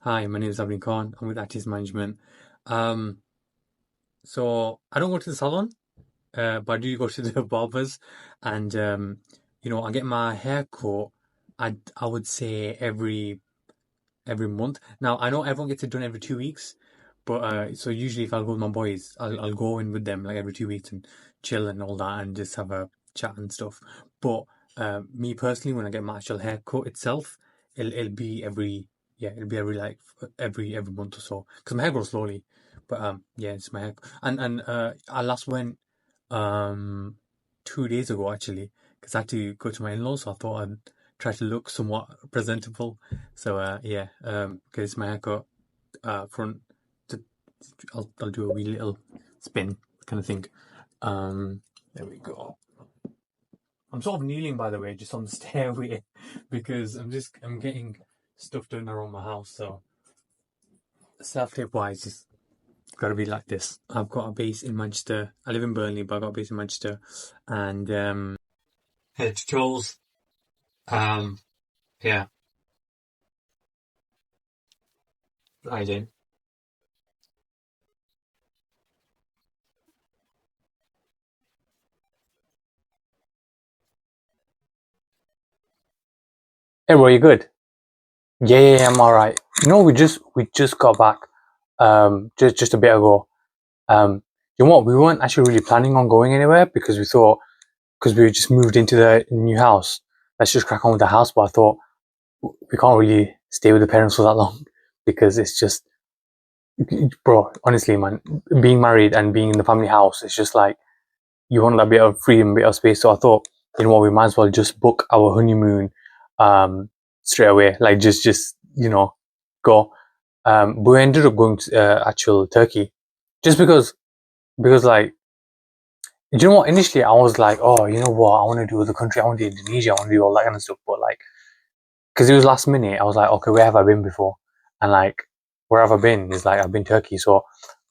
Hi, my name is Abdin. I'm with Artist Management. Um, so I don't go to the salon, but I do go to the barbers, and I get my hair cut. I would say every month. Now I know everyone gets it done every 2 weeks, but so usually if I go with my boys, I'll go in with them like every 2 weeks and chill and all that, and just have a chat and stuff. But me personally, when I get my actual haircut itself, it'll be it'll be every like every month or so because my hair grows slowly. But yeah, it's my hair, and I last went um 2 days ago actually because I had to go to my in-laws, so I thought I'd try to look somewhat presentable. So yeah, because my haircut front, to, I'll do a wee little spin kind of thing. There we go. I'm sort of kneeling, by the way, just on the stairway because I'm getting stuff done around my house. So self tape wise, it's got to be like this. I've got a base in Manchester. I live in Burnley, but I've got a base in Manchester, and head to toes. Um, yeah, I did. Hey, bro, you good? Yeah, I'm all right. We just got back just a bit ago. You know what? We weren't actually really planning on going anywhere because we thought because we just moved into the new house, let's just crack on with the house. But I thought we can't really stay with the parents for that long because it's just, bro. Honestly, man, being married and being in the family house, it's just like you want a bit of freedom, a bit of space. So I thought, you know what, we might as well just book our honeymoon um straight away. Like just go. But we ended up going to actual Turkey, just because like you know what? Initially, I was like, oh, you know what? I want to do the country. I want to do Indonesia. I want to do all that kind of stuff. But like, because it was last minute, I was like, okay, where have I been before? And like, where have I been? Is like I've been Turkey. So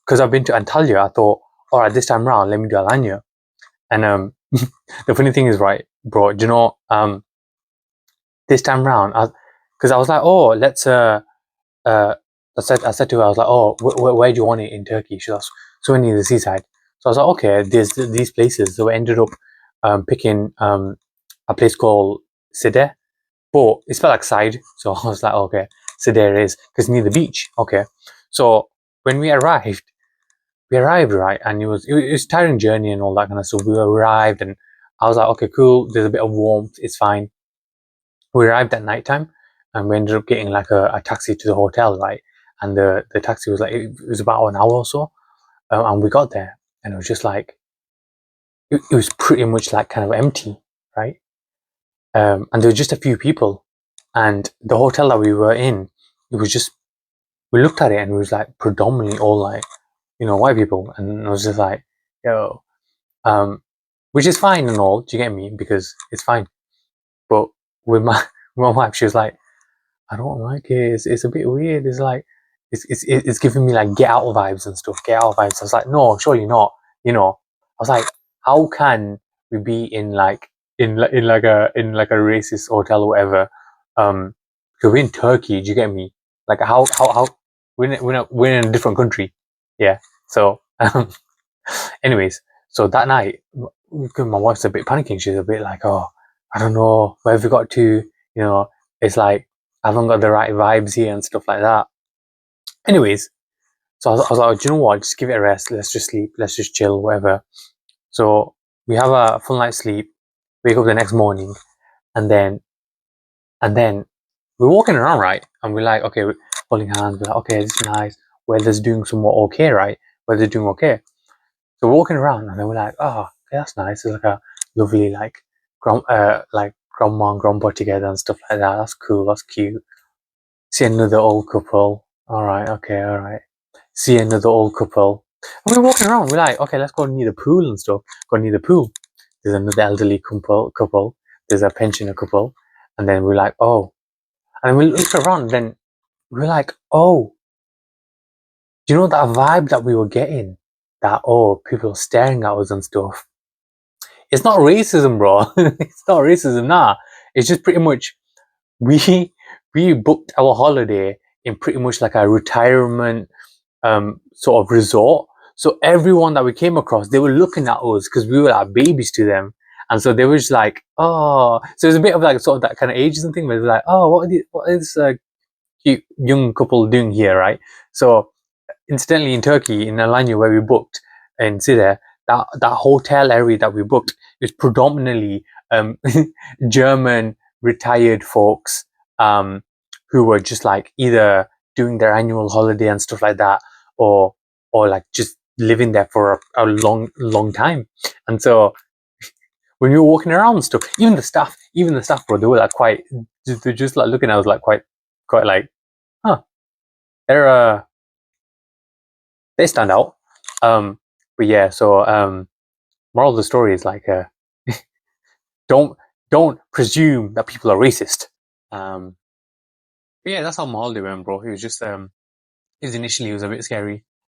because I've been to Antalya, I thought, all right, this time around, let me do Alanya. And the funny thing is, right, bro, do you know, this time round, because I was like, oh, let's uh, I said to her, I was like, oh, where do you want it in Turkey? She was so near the seaside. So I was like, okay, there's these places. So we ended up picking a place called Side, but it's spelled like side. So I was like, okay, Side it is because near the beach. Okay, so when we arrived right, and it was a tiring journey and all that kind of stuff. We arrived, and I was like, okay, cool. There's a bit of warmth. It's fine. We arrived at night time, and we ended up getting like a taxi to the hotel, right? And the taxi was like it was about an hour or so, and we got there, and it was just like it was pretty much like kind of empty, right? And there were just a few people, and the hotel that we were in, it was just we looked at it and it was like predominantly all like white people, and it was just like yo, um, which is fine and all. Do you get me? Because it's fine, but with my with my wife, she was like, I don't like it. It's a bit weird. It's like it's giving me like get out vibes and stuff. Get out vibes. I was like, no, surely not. I was like, how can we be in like in like a racist hotel or whatever? Because we're in Turkey. Do you get me? Like how we're in a different country. Yeah. So anyways, so that night, my wife's a bit panicking. She's a bit like, oh, I don't know, where have we got to? You know, it's like, I haven't got the right vibes here and stuff like that. Anyways, so I was like, do you know what? Just give it a rest. Let's just sleep. Let's just chill, whatever. So we have a full night's sleep, wake up the next morning, and then we're walking around, right? And we're like, okay, we're holding hands. We're like, okay, this is nice. Weather's doing somewhat okay, right? Weather's doing okay. So we're walking around, and then we're like, oh, okay, that's nice. It's like a lovely like grandma and grandpa together and stuff like that. That's cool. That's cute. See another old couple. All right, okay, all right. See another old couple. And we're walking around. We're like, okay, let's go near the pool and stuff. Go near the pool. There's another elderly couple. There's a pensioner couple, and then we're like, oh. And then we looked around. And then we're like, oh, do you know that vibe that we were getting? That people staring at us and stuff. It's not racism, bro. It's not racism, nah. It's just pretty much we we booked our holiday in pretty much like a retirement sort of resort. So everyone that we came across, they were looking at us because we were like babies to them. And so they were just like, oh, so it was a bit of like sort of that kind of ageism thing where they're like, oh, what is cute young couple doing here, right? So incidentally, in Turkey, in Alanya, where we booked in Side, that hotel area that we booked is predominantly German retired folks who were just like either doing their annual holiday and stuff like that, or like just living there for a long time. And so when we were walking around and stuff, even the staff, bro, they were like quite, they're just like looking at us like quite like, huh, they're they stand out. But yeah, so moral of the story is like, don't presume that people are racist. But yeah, that's how my holiday went, bro. It was just, it was a bit scary.